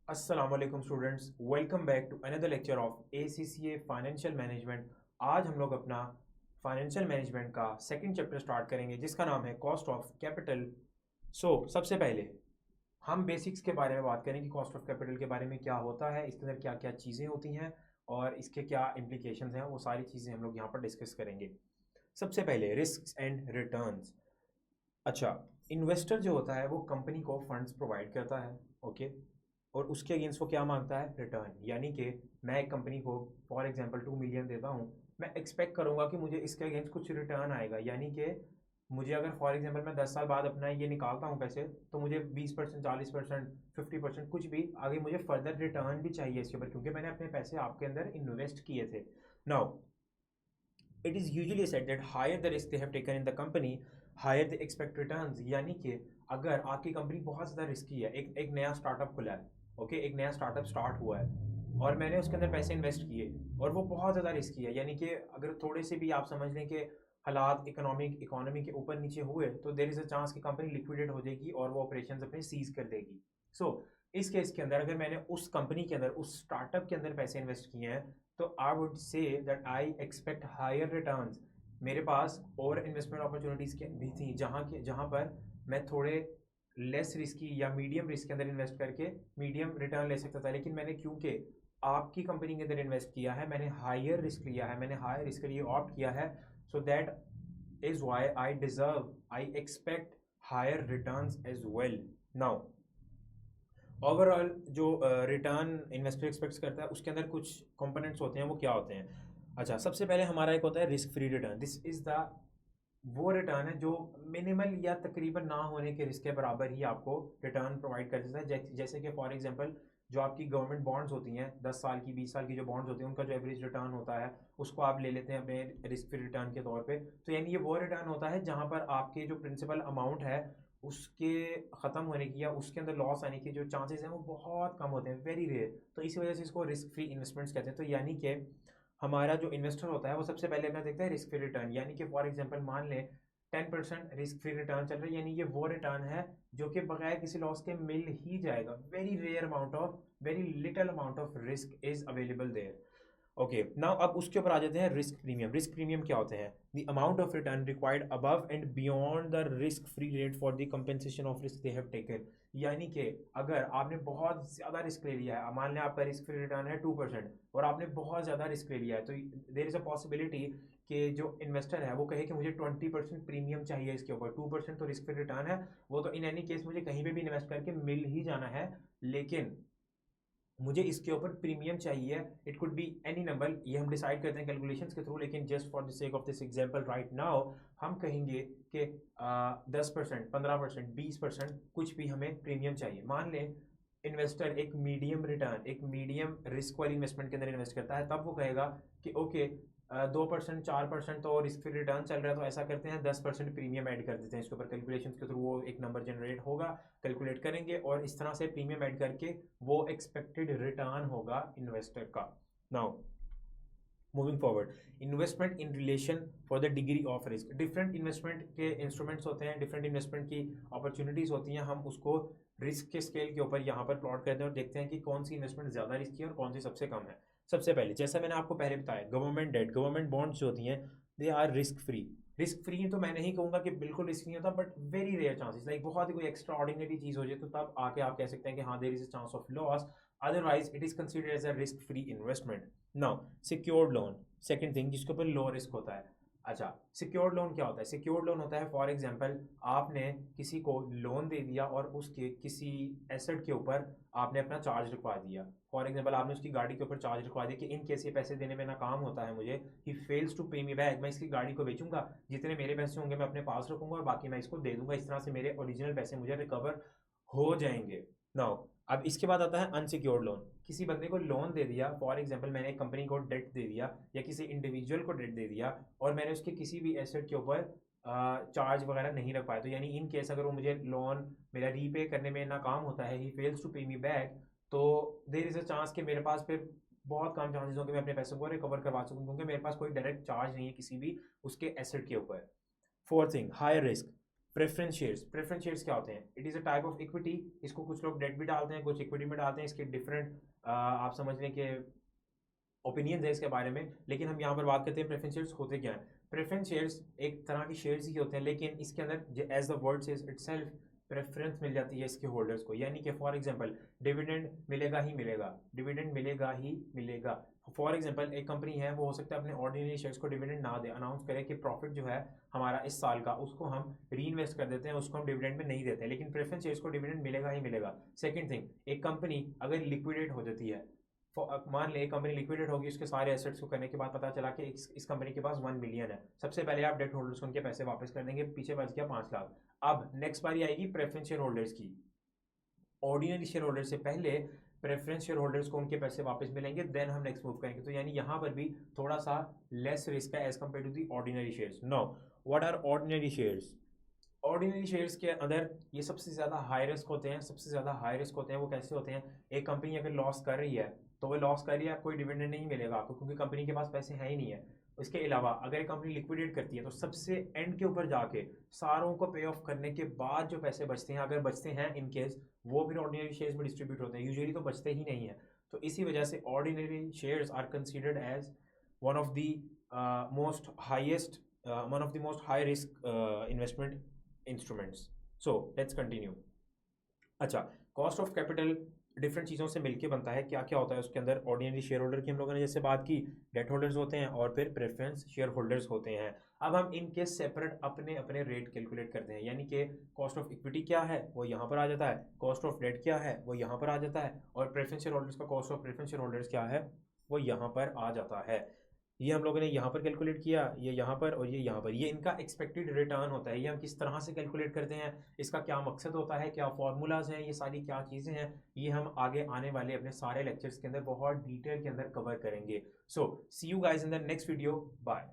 अस्सलाम वालेकुम students, welcome back to another lecture of ACCA financial management. आज हम लोग अपना फाइनेंशियल मैनेजमेंट का सेकंड चैप्टर स्टार्ट करेंगे जिसका नाम है कॉस्ट ऑफ कैपिटल। सबसे पहले हम बेसिक्स के बारे में बात करें कि कॉस्ट ऑफ कैपिटल के बारे में क्या होता है, इसके अंदर क्या क्या चीज़ें होती हैं और इसके क्या इम्प्लीकेशंस हैं, वो सारी चीज़ें हम लोग यहाँ पर डिस्कस करेंगे। सबसे पहले रिस्क एंड रिटर्न्स। अच्छा, इन्वेस्टर जो होता है वो कंपनी को फंड्स प्रोवाइड करता है, ओके, और उसके अगेंस्ट वो क्या मांगता है? रिटर्न। यानी कि मैं एक कंपनी को फॉर एग्जांपल 2 मिलियन देता हूँ, मैं एक्सपेक्ट करूँगा कि मुझे इसके अगेंस्ट कुछ रिटर्न आएगा। यानी कि मुझे अगर फॉर एग्जांपल मैं 10 साल बाद अपना ये निकालता हूँ पैसे, तो मुझे 20%, 40%, 50% कुछ भी आगे मुझे फर्दर रिटर्न भी चाहिए इसके ऊपर, क्योंकि मैंने अपने पैसे आपके अंदर इन्वेस्ट किए थे। Now it is usually said that higher the risk they have taken in the company, higher the expect returns. यानी कि अगर आपकी कंपनी बहुत ज़्यादा रिस्की है, एक नया स्टार्टअप खुला है, ओके, एक नया स्टार्टअप स्टार्ट हुआ है और मैंने उसके अंदर पैसे इन्वेस्ट किए और वो बहुत ज़्यादा रिस्की है, यानी कि अगर थोड़े से भी आप समझ लें कि हालात इकोनॉमी के ऊपर नीचे हुए तो देर इज़ अ चांस कि कंपनी लिक्विडेट हो जाएगी और वो ऑपरेशंस अपने सीज कर देगी। इस केस के अंदर अगर मैंने उस कंपनी के अंदर, उस स्टार्टअप के अंदर पैसे इन्वेस्ट किए हैं, तो I would say that I expect higher returns. मेरे पास और इन्वेस्टमेंट अपॉर्चुनिटीज़ भी थी जहाँ पर मैं थोड़े लेस रिस्की या मीडियम रिस्क के अंदर इन्वेस्ट करके मीडियम रिटर्न ले सकता था, लेकिन मैंने क्योंकि आपकी कंपनी के अंदर इन्वेस्ट किया है, मैंने हायर रिस्क लिया है, मैंने हायर रिस्क के लिए ऑप्ट किया है, so that is why I expect higher returns as well. Now overall जो रिटर्न इन्वेस्टर एक्सपेक्ट करता है उसके अंदर कुछ कंपोनेंट्स होते हैं, वो क्या होते हैं? अच्छा, सबसे पहले हमारा एक होता है risk free return. This is the वो रिटर्न है जो मिनिमल या तकरीबन ना होने के रिस्क के बराबर ही आपको रिटर्न प्रोवाइड कर देता है। जैसे कि फॉर एग्जांपल जो आपकी गवर्नमेंट बॉन्ड्स होती हैं, 10 साल की 20 साल की जो बॉन्ड्स होती हैं, उनका जो एवरेज रिटर्न होता है उसको आप ले लेते हैं अपने रिस्क फ्री रिटर्न के तौर पे। तो यानी ये वो रिटर्न होता है जहां पर आपके जो प्रिंसिपल अमाउंट है उसके ख़त्म होने की या उसके अंदर लॉस आने के जो चांसेस हैं वो बहुत कम होते हैं, वेरी रेयर। तो इसी वजह से इसको रिस्क फ्री इन्वेस्टमेंट्स कहते हैं। तो यानी कि हमारा जो इन्वेस्टर होता है वो सबसे पहले अपना देखता है रिस्क फ्री रिटर्न। यानी कि फॉर एग्जांपल मान लें 10% रिस्क फ्री रिटर्न चल रहा है, यानी ये वो रिटर्न है जो कि बगैर किसी लॉस के मिल ही जाएगा। Very little amount of risk is available there. Okay, now अब उसके ऊपर आ जाते हैं रिस्क प्रीमियम। रिस्क प्रीमियम क्या होते हैं? The amount of return required above and beyond the risk free rate for the compensation of risk they have taken. यानी कि अगर आपने बहुत ज़्यादा रिस्क ले लिया है, मान लें आपका रिस्क फ्री रिटर्न है 2% और आपने बहुत ज़्यादा रिस्क ले लिया है, तो देर इज़ अ पॉसिबिलिटी कि जो इन्वेस्टर है वो कहे कि मुझे 20% प्रीमियम चाहिए इसके ऊपर। 2% तो रिस्क फ्री रिटर्न है, वो तो इन एनी केस मुझे कहीं पे भी इन्वेस्ट करके मिल ही जाना है, लेकिन मुझे इसके ऊपर प्रीमियम चाहिए। It could be any number, ये हम डिसाइड करते हैं कैलकुलेशंस के थ्रू, लेकिन just for the sake of this example right now हम कहेंगे कि 10%, 15%, 20% कुछ भी हमें प्रीमियम चाहिए। मान लें इन्वेस्टर एक मीडियम रिस्क वाली इन्वेस्टमेंट के अंदर इन्वेस्ट करता है, तब वो कहेगा कि ओके 2%, 4% तो रिस्क फ्री रिटर्न चल रहा है, तो ऐसा करते हैं 10% प्रीमियम ऐड कर देते हैं इसके ऊपर। कैलकुलेशन के थ्रू वो एक नंबर जनरेट होगा, कैलकुलेट करेंगे और इस तरह से प्रीमियम ऐड करके वो एक्सपेक्टेड रिटर्न होगा इन्वेस्टर का। Now moving forward, investment in relation for the degree of risk. Different investment के इंस्ट्रूमेंट्स होते हैं, डिफरेंट इन्वेस्टमेंट की अपॉर्चुनिटीज़ होती हैं, हम उसको रिस्क के स्केल के ऊपर यहाँ पर प्लॉट करते हैं और देखते हैं कि कौन सी इन्वेस्टमेंट ज़्यादा रिस्की है और कौन सी सबसे कम है। सबसे पहले जैसा मैंने आपको पहले बताया, गवर्नमेंट डेट, गवर्नमेंट बॉन्ड्स जो होती हैं, they are risk free. Risk free तो मैं नहीं कहूँगा कि बिल्कुल रिस्क नहीं होता, but very rare chances, like बहुत ही कोई एक्स्ट्रा ऑर्डिनरी चीज़ हो जाए तो तब आके आप कह सकते हैं कि हाँ there is a chance of loss, otherwise it is considered as a risk free investment. Now secured loan, second thing जिसके ऊपर लो रिस्क होता है। अच्छा, सिक्योर्ड लोन क्या होता है? सिक्योर्ड लोन होता है फॉर एग्जांपल आपने किसी को लोन दे दिया और उसके किसी एसेट के ऊपर आपने अपना चार्ज रखवा दिया। फॉर एग्जांपल आपने उसकी गाड़ी के ऊपर चार्ज रखवा दिया कि इन केस ये पैसे देने में नाकाम होता है मुझे, ही फेल्स टू पे मी बैक, मैं इसकी गाड़ी को बेचूंगा, जितने मेरे पैसे होंगे मैं अपने पास रखूंगा और बाकी मैं इसको दे दूंगा, इस तरह से मेरे ओरिजिनल पैसे मुझे रिकवर हो जाएंगे। नाउ अब इसके बाद आता है अनसिक्योर्ड लोन। किसी बंदे को लोन दे दिया, फॉर एग्जांपल मैंने एक कंपनी को डेट दे दिया या किसी इंडिविजुअल को डेट दे दिया और मैंने उसके किसी भी एसेट के ऊपर चार्ज वगैरह नहीं रख पाया, तो यानी इन केस अगर वो मुझे लोन मेरा रीपे करने में नाकाम होता है, ही फेल्स टू पे मी बैक, तो देर इज अ चांस कि मेरे पास फिर बहुत कम चांसेस होंगे मैं अपने पैसों को रिकवर करवा सकूँ, क्योंकि मेरे पास कोई डायरेक्ट चार्ज नहीं है किसी भी उसके एसेट के ऊपर। Fourth thing, higher risk. Preference shares क्या होते हैं? It is a type of equity. इसको कुछ लोग डेट भी डालते हैं, कुछ इक्विटी में डालते हैं। इसके डिफरेंट आप समझ लें कि ओपिनियंस है इसके बारे में, लेकिन हम यहाँ पर बात करते हैं प्रेफरेंस शेयर्स होते क्या हैं। प्रेफरेंस शेयर्स एक तरह के शेयर्स ही होते हैं, लेकिन इसके अंदर as the word says itself preference मिल जाती है इसके होल्डर्स को। यानी कि फॉर एग्जांपल डिविडेंड मिलेगा ही मिलेगा, डिविडेंड मिलेगा ही मिलेगा। फॉर एग्जांपल एक कंपनी है, वो हो सकता है अपने ऑर्डिनरी शेयर्स को डिविडेंड ना दे, अनाउंस करे कि प्रॉफिट जो है हमारा इस साल का, उसको हम री इन्वेस्ट कर देते हैं, उसको हम डिविडेंड में नहीं देते, लेकिन प्रेफरेंस शेयर्स को डिविडेंड मिलेगा ही मिलेगा। सेकंड थिंग, एक कंपनी अगर लिक्विडेट हो जाती है, मान ले कंपनी लिक्विडेट होगी, उसके सारे एसेट्स को करने के बाद पता चला कि इस कंपनी के पास 1 मिलियन है। सबसे पहले आप डेट होल्डर्स को उनके पैसे वापस कर देंगे, पीछे बच गया 5 लाख। अब नेक्स्ट बारी आएगी प्रेफरेंस शेयर होल्डर्स की। ऑर्डिनरी शेयर होल्डर से पहले प्रेफरेंस शेयर होल्डर्स को उनके पैसे वापस मिलेंगे, देन हम नेक्स्ट मूव करेंगे। तो यानी यहाँ पर भी थोड़ा सा लेस रिस्क है as compare to the ordinary shares. No, what are ordinary shares? Ordinary shares के अंदर ये सबसे ज़्यादा हाई रिस्क होते हैं, सबसे ज़्यादा हाई रिस्क होते हैं। वो कैसे होते हैं? एक कंपनी अगर लॉस कर रही है तो वो लॉस कर रही है, कोई डिविडेंड नहीं मिलेगा आपको, क्योंकि कंपनी के पास पैसे हैं ही नहीं है। इसके अलावा अगर एक कंपनी लिक्विडेट करती है तो सबसे एंड के ऊपर जाके सारों को पे ऑफ करने के बाद जो पैसे बचते हैं, अगर बचते हैं इन केस, वो फिर ऑर्डिनरी शेयर्स में डिस्ट्रीब्यूट होते हैं। यूजुअली तो बचते ही नहीं है। तो इसी वजह से ordinary shares are considered as one of the most highest one of the most high risk investment instruments. So let's continue. अच्छा, कॉस्ट ऑफ कैपिटल डिफरेंट चीज़ों से मिलके बनता है। क्या क्या होता है उसके अंदर? ऑर्डिनरी शेयर होल्डर की हम लोगों ने जैसे बात की, डेट होल्डर्स होते हैं और फिर प्रेफरेंस शेयर होल्डर्स होते हैं। अब हम इनके सेपरेट अपने अपने रेट कैलकुलेट करते हैं। यानी कि कॉस्ट ऑफ इक्विटी क्या है वो यहाँ पर आ जाता है, कॉस्ट ऑफ डेट क्या है वो यहाँ पर आ जाता है, और प्रेफरेंस शेयर होल्डर्स का cost of preference share holders क्या है वो यहाँ पर आ जाता है। ये हम लोगों ने यहाँ पर कैलकुलेट किया, ये यहाँ पर और ये यहाँ पर। ये इनका एक्सपेक्टेड रिटर्न होता है। ये हम किस तरह से कैलकुलेट करते हैं, इसका क्या मकसद होता है, क्या फॉर्मूलाज हैं, ये सारी क्या चीज़ें हैं, ये हम आगे आने वाले अपने सारे लेक्चर्स के अंदर बहुत डिटेल के अंदर कवर करेंगे। So see you guys in the next video. Bye.